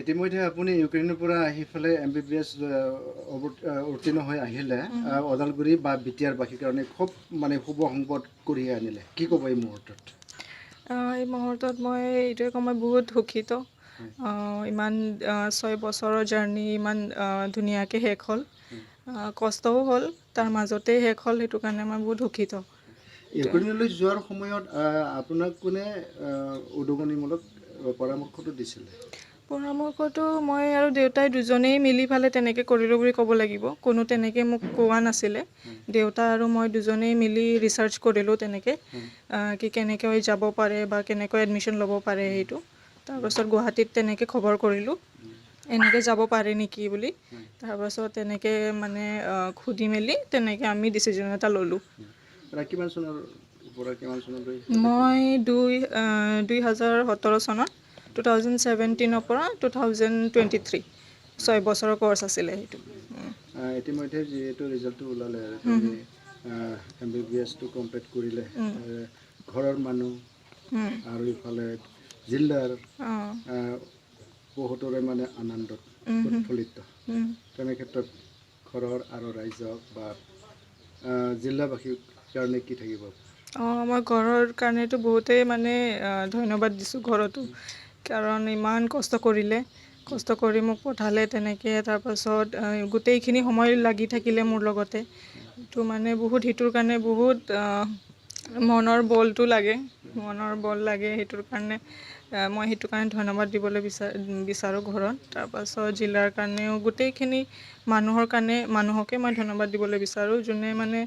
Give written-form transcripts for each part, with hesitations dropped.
ইতিমধ্যে আপুনি ইউক্ৰেইনৰ পৰা আহি পেলাই MBBS উত্তীৰ্ণ হৈ আহিলে ওদালগুৰি বা বিটিয়াৰবাসীৰ কাৰণে খুব মানে শুভ সংবাদ কঢ়িয়াই আনিলে কি ক'ব এই মুহূৰ্তত এই মুহূৰ্তত মই এইটোৱে ক'ম মই বহুত সুখিত ইমান 6 বছৰৰ জাৰ্নি ইমান ধুনীয়াকৈ শেষ হ'ল কষ্টও হ'ল তাৰ মাজতেই শেষ হ'ল সেইটো কাৰণে মই বহুত সুখিত ইউক্ৰেইনলৈ যোৱাৰ সময়ত আপোনাক কোনে উদগনিমূলক পৰামৰ্শটো দিছিলে পৰামৰ্শটো মই আৰু দেউতাই দুজনেই মিলি ফালে তেনেকৈ কৰিলোঁ বুলি ক'ব লাগিব কোনো তেনেকৈ মোক কোৱা নাছিলে দেউতা আৰু মই দুজনেই মিলি ৰিচাৰ্চ কৰিলোঁ তেনেকৈ কি কেনেকৈ যাব পাৰে বা কেনেকৈ এডমিশ্যন ল'ব পাৰে সেইটো তাৰপাছত গুৱাহাটীত তেনেকৈ খবৰ কৰিলোঁ এনেকৈ যাব পাৰে নেকি বুলি তাৰপাছত তেনেকৈ মানে সুধি মেলি তেনেকৈ আমি ডিচিজন এটা ল'লোঁ মই 2017 চনত 2017 পৰা 2023 6 বছৰৰ কোৰ্চ আছিলে সেইটো ইতিমধ্যে যিহেতু ৰিজাল্টটো ওলালে MBBSটো কমপ্লিট কৰিলে ঘৰৰ মানুহ আৰু ইফালে জিলাৰ বহুতৰে মানে আনন্দত উৎফুল্লিত তেনে ক্ষেত্ৰত ঘৰৰ আৰু ৰাইজক বা জিলাবাসীৰ কাৰণে কি থাকিব মই ঘৰৰ কাৰণেতো বহুতেই মানে ধন্যবাদ দিছোঁ ঘৰতো কাৰণ ইমান কষ্ট কৰিলে কষ্ট কৰি মোক পঠালে তেনেকৈ তাৰপাছত গোটেইখিনি সময় লাগি থাকিলে মোৰ লগতে তো মানে বহুত সেইটোৰ কাৰণে বহুত মনৰ বলটো লাগে সেইটোৰ কাৰণে মই সেইটো কাৰণে ধন্যবাদ দিবলৈ বিচাৰোঁ ঘৰত তাৰপাছত জিলাৰ কাৰণেও গোটেইখিনি মানুহকে মই ধন্যবাদ দিবলৈ বিচাৰোঁ যোনে মানে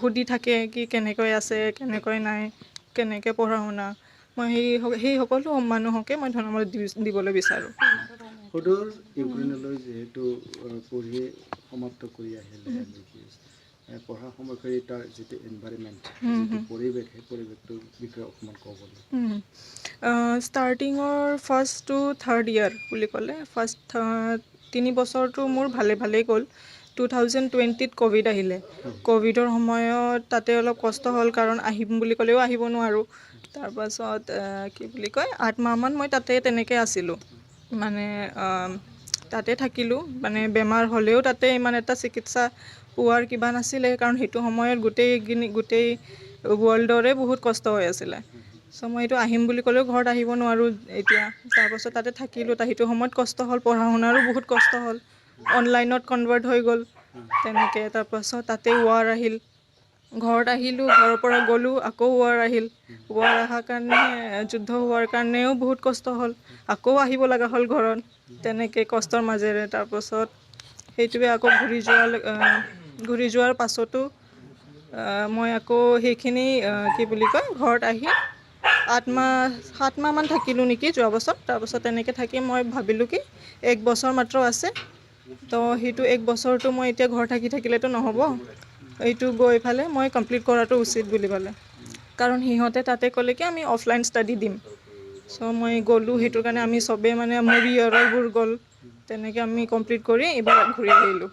সুধি থাকে কি কেনেকৈ আছে কেনেকৈ নাই কেনেকৈ পঢ়া শুনা মই সেই সকলো মানুহকে মই ধন্যবাদ দিবলৈ বিচাৰোঁ সদূৰ ইউক্ৰেইনলৈ যিহেতু পঢ়ি সমাপ্ত কৰি আহিলে পঢ়া সময়ত তাৰ যিটো এনভাইৰনমেণ্ট যিটো পৰিৱেশ সেই পৰিৱেশটোৰ বিষয়ে অকণমান ক'ব ষ্টাৰ্টিঙৰ ফাৰ্ষ্ট টু থাৰ্ড ইয়াৰ বুলি ক'লে ফাৰ্ষ্ট 3 বছৰটো মোৰ ভালেই গ'ল 2020ত ক'ভিড আহিলে ক'ভিডৰ সময়ত তাতে অলপ কষ্ট হ'ল কাৰণ আহিম বুলি ক'লেও আহিব নোৱাৰোঁ তাৰপাছত কি বুলি কয় 8 মাহমান মই তাতে তেনেকৈ আছিলোঁ মানে তাতে থাকিলোঁ মানে বেমাৰ হ'লেও তাতে ইমান এটা চিকিৎসা পোৱাৰ কিবা নাছিলে কাৰণ সেইটো সময়ত গোটেই ৱৰ্ল্ডৰে বহুত কষ্ট হৈ আছিলে চ' মই এইটো আহিম বুলি ক'লেও ঘৰত আহিব নোৱাৰোঁ এতিয়া তাৰপাছত তাতে থাকিলোঁ সেইটো সময়ত কষ্ট হ'ল পঢ়া শুনাৰো বহুত কষ্ট হ'ল অনলাইনত কনভাৰ্ট হৈ গ'ল তেনেকৈ তাৰপাছত তাতে ৱাৰ আহিল ঘৰত আহিলোঁ ঘৰৰ পৰা গ'লোঁ আকৌ ৱাৰ আহিল ৱাৰ অহাৰ কাৰণে যুদ্ধ হোৱাৰ কাৰণেও বহুত কষ্ট হ'ল আকৌ আহিব লগা হ'ল ঘৰত তেনেকৈ কষ্টৰ মাজেৰে তাৰপাছত সেইটোৱে আকৌ ঘূৰি যোৱাৰ পাছতো মই আকৌ সেইখিনি কি বুলি কয় ঘৰত আহি 7 মাহমান থাকিলোঁ নেকি যোৱা বছৰ তাৰপাছত তেনেকৈ থাকি মই ভাবিলোঁ কি 1 বছৰ মাত্ৰ আছে তো সেইটো 1 বছৰটো মই এতিয়া ঘৰত থাকিলেতো নহ'ব এইটো গৈ ফালে মই কমপ্লিট কৰাটো উচিত বুলি ক'লে কাৰণ সিহঁতে তাতে ক'লে কি আমি অফলাইন ষ্টাডি দিম চ' মই গ'লোঁ সেইটোৰ কাৰণে আমি চবেই মানে মোৰ ইয়াৰবোৰ গ'ল তেনেকৈ আমি কমপ্লিট কৰি এইবাৰ ঘূৰি আহিলোঁ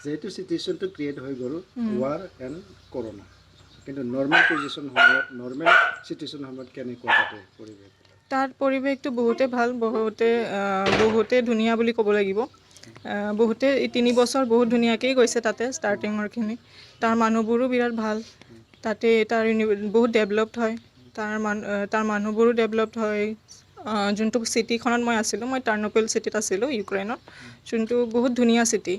যেহেতু চিটুৱেশ্যনটো ক্ৰিয়েট হৈ গ'ল ৱাৰ এণ্ড কৰোণা কিন্তু নৰ্মেল চিটুৱেশ্যন সময়ত কেনেকুৱা তাতে পৰিৱেশ তাত পৰিৱেশটো বহুতেই ভাল বহুতে ধুনীয়া বুলি ক'ব লাগিব বহুতে 3 বছৰ বহুত ধুনীয়াকেই গৈছে তাতে ষ্টাৰ্টিঙৰখিনি তাৰ মানুহবোৰো বিৰাট ভাল তাতে বহুত ডেভেলপড হয় তাৰ মানুহবোৰো ডেভেলপড হয় যোনটো চিটিখনত মই আছিলোঁ মই টাৰ্নোপিল চিটিত আছিলোঁ ইউক্ৰেইনত যোনটো বহুত ধুনীয়া চিটি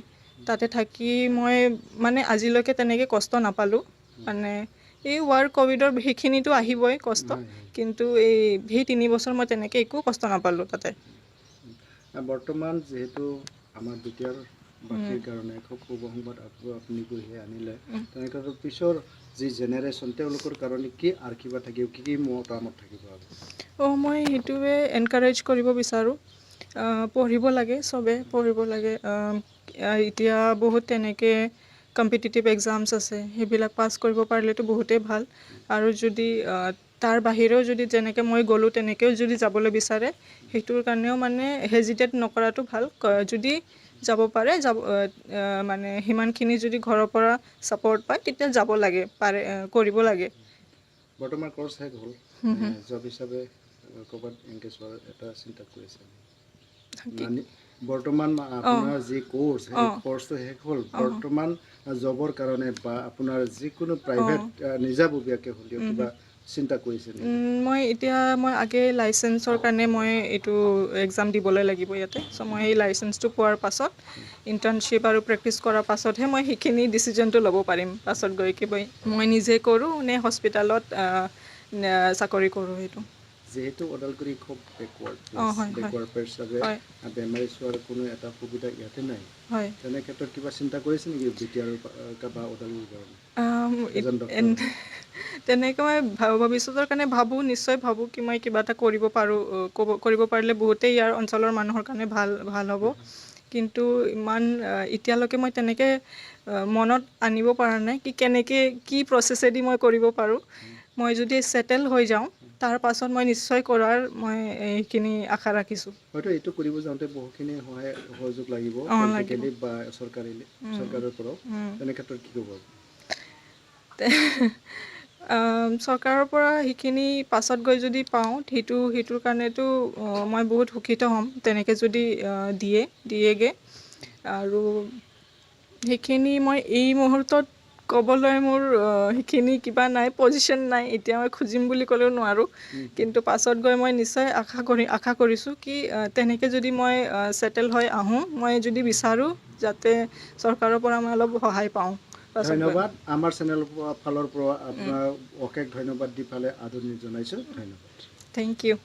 তাতে থাকি মই মানে আজিলৈকে তেনেকৈ কষ্ট নাপালোঁ মানে এই ৱাৰ ক'ভিডৰ সেইখিনিতো আহিবই কষ্ট কিন্তু সেই 3 বছৰ মই তেনেকৈ একো কষ্ট নাপালোঁ তাতে বৰ্তমান যিহেতু আমাৰ বিটিয়াৰবাসীৰ কাৰণে খুব শুভ সংবাদ আপুনি কঢ়িয়াই আনিলে তেনেকৈ পিছৰ যি জেনেৰেশ্যন তেওঁলোকৰ কাৰণে কি আশীৰ্বাদ থাকিব কি মতামত থাকিব মই সেইটোৱে এনকাৰেজ কৰিব বিচাৰোঁ পঢ়িব লাগে চবে পঢ়িব লাগে এতিয়া বহুত তেনেকৈ কম্পিটিটিভ এক্সামছ আছে সেইবিলাক পাছ কৰিব পাৰিলেতো বহুতেই ভাল আৰু যদি তাৰ বাহিৰেও যদি যেনেকৈ মই গ'লোঁ তেনেকৈও যদি যাবলৈ বিচাৰে সেইটোৰ কাৰণেও মানে হেজিটেট নকৰাটো ভাল যদি যাব পাৰে মানে সিমানখিনি যদি ঘৰৰ পৰা ছাপৰ্ট পায় তেতিয়া যাব লাগে কৰিব লাগে বৰ্তমান কোৰ্চ শেষ হ'ল জব হিচাপে ক'ৰবাত এংগেজ হোৱাৰ এটা চিন্তা কৰিছে বৰ্তমান আপোনাৰ যি কোৰ্চ সেই কোৰ্চটো শেষ হ'ল বৰ্তমান জবৰ কাৰণে বা আপোনাৰ যিকোনো প্ৰাইভেট নিজাববীয়াকৈ হ'লেও কিবা চিন্তা কৰিছে মই এতিয়া মই আগে লাইচেঞ্চৰ কাৰণে মই এইটো এক্সাম দিবলৈ লাগিব ইয়াতে চ' মই এই লাইচেঞ্চটো পোৱাৰ পাছত ইণ্টাৰ্ণশ্বিপ আৰু প্ৰেক্টিচ কৰাৰ পাছতহে মই সেইখিনি ডিচিজনটো ল'ব পাৰিম পাছত গৈ কিবা মই নিজে কৰোঁ নে হস্পিটেলত চাকৰি কৰোঁ সেইটো যিহেতু ওদালগুৰি খুব বেকৱাৰ্ড প্লেচ হিচাপে বেমাৰী চোৱাৰ কোনো এটা সুবিধা ইয়াতে নাই তেনে ক্ষেত্ৰত কিবা চিন্তা কৰিছে নেকি বিটিআৰ বা ওদালগুৰিৰ কাৰণে তেনেকৈ মই ভৱিষ্যতৰ কাৰণে ভাবোঁ নিশ্চয় ভাবোঁ কি মই কিবা এটা কৰিব পাৰোঁ কৰিব পাৰিলে বহুতেই ইয়াৰ অঞ্চলৰ মানুহৰ কাৰণে ভাল হ'ব কিন্তু ইমান এতিয়ালৈকে মই তেনেকৈ মনত আনিব পৰা নাই কি কেনেকৈ কি প্ৰচেছেদি মই কৰিব পাৰোঁ মই যদি ছেটেল হৈ যাওঁ তাৰ পাছত মই নিশ্চয় কৰাৰ মই এইখিনি আশা ৰাখিছোঁ হয়তো এইটো কৰিব যাওঁতে বহুখিনি সহযোগ লাগিব পলিটিকেলি বা চৰকাৰৰ পৰাও তেনে ক্ষেত্ৰত কি ক'ব চৰকাৰৰ পৰা সেইখিনি পাছত গৈ যদি পাওঁ সেইটোৰ কাৰণেতো মই বহুত সুখিত হ'ম তেনেকৈ যদি দিয়েগৈ আৰু সেইখিনি মই এই মুহূৰ্তত ক'বলৈ মোৰ সেইখিনি কিবা নাই পজিশ্যন নাই এতিয়া মই খুজিম বুলি ক'লেও নোৱাৰোঁ কিন্তু পাছত গৈ মই নিশ্চয় আশা কৰিছোঁ কি তেনেকৈ যদি মই ছেটেল হৈ আহোঁ মই যদি বিচাৰোঁ যাতে চৰকাৰৰ পৰা মই অলপ সহায় পাওঁ ধন্যবাদ আমাৰ চেনেলৰ ফালৰ পৰা আপোনাৰ অশেষ ধন্যবাদ দি পেলাই আদৰণি জনাইছোঁ ধন্যবাদ থেংক ইউ